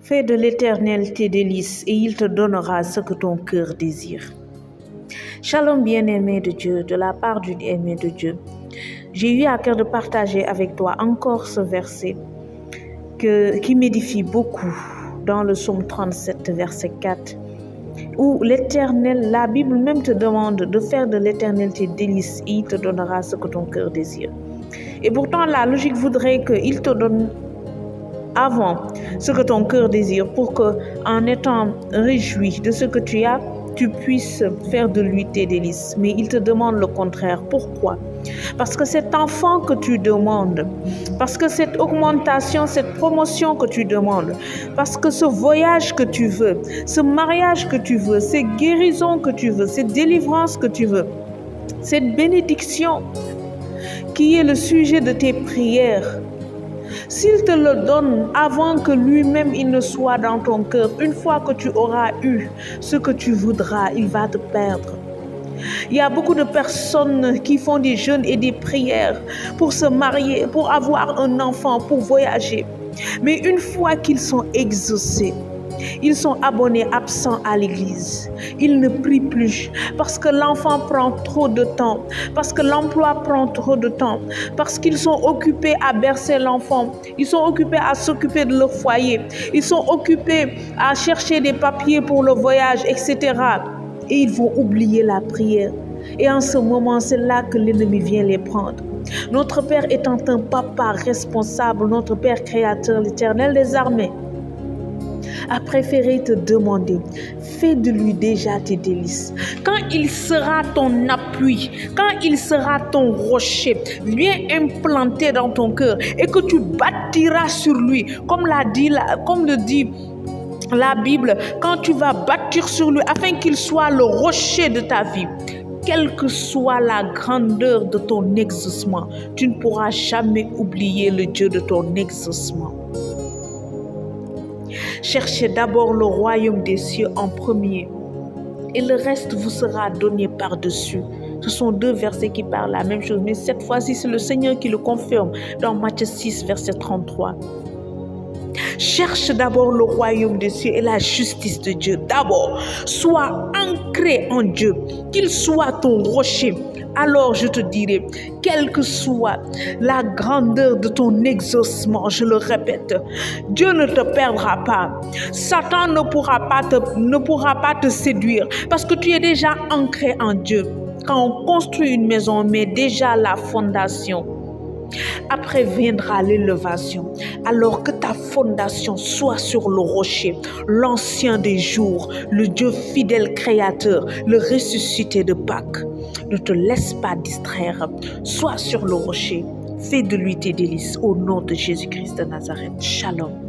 Fais de l'Éternel tes délices et il te donnera ce que ton cœur désire. Shalom bien-aimé de Dieu, de la part du aimé de Dieu. J'ai eu à cœur de partager avec toi encore ce verset qui m'édifie beaucoup dans le psaume 37, verset 4, où l'Éternel, la Bible même te demande de faire de l'Éternel tes délices et il te donnera ce que ton cœur désire. Et pourtant, la logique voudrait qu'il te donne avant ce que ton cœur désire pour que, en étant réjoui de ce que tu as, tu puisses faire de lui tes délices. Mais il te demande le contraire. Pourquoi? Parce que cet enfant que tu demandes, parce que cette augmentation, cette promotion que tu demandes, parce que ce voyage que tu veux, ce mariage que tu veux, ces guérisons que tu veux, cette délivrance que tu veux, cette bénédiction qui est le sujet de tes prières, s'il te le donne avant que lui-même il ne soit dans ton cœur, une fois que tu auras eu ce que tu voudras, il va te perdre. Il y a beaucoup de personnes qui font des jeûnes et des prières pour se marier, pour avoir un enfant, pour voyager. Mais une fois qu'ils sont exaucés, ils sont abonnés, absents à l'église. Ils ne prient plus parce que l'enfant prend trop de temps, parce que l'emploi prend trop de temps, parce qu'ils sont occupés à bercer l'enfant, ils sont occupés à s'occuper de leur foyer, ils sont occupés à chercher des papiers pour le voyage, etc. Et ils vont oublier la prière. Et en ce moment, c'est là que l'ennemi vient les prendre. Notre Père étant un papa responsable, notre Père créateur, l'Éternel des armées, a préféré te demander, fais de lui déjà tes délices. Quand il sera ton appui, quand il sera ton rocher, viens implanter dans ton cœur et que tu bâtiras sur lui, comme le dit la Bible, quand tu vas bâtir sur lui afin qu'il soit le rocher de ta vie. Quelle que soit la grandeur de ton exaucement, tu ne pourras jamais oublier le Dieu de ton exaucement. Cherchez d'abord le royaume des cieux en premier et le reste vous sera donné par-dessus. Ce sont deux versets qui parlent la même chose, mais cette fois-ci, c'est le Seigneur qui le confirme dans Matthieu 6, verset 33. Cherche d'abord le royaume des cieux et la justice de Dieu. D'abord, sois ancré en Dieu, qu'il soit ton rocher. Alors je te dirai, quelle que soit la grandeur de ton exaucement, je le répète, Dieu ne te perdra pas. Satan ne pourra pas te séduire parce que tu es déjà ancré en Dieu. Quand on construit une maison, on met déjà la fondation. Après viendra l'élévation, alors que ta fondation soit sur le rocher, l'ancien des jours, le Dieu fidèle créateur, le ressuscité de Pâques. Ne te laisse pas distraire, sois sur le rocher, fais de lui tes délices au nom de Jésus-Christ de Nazareth. Shalom.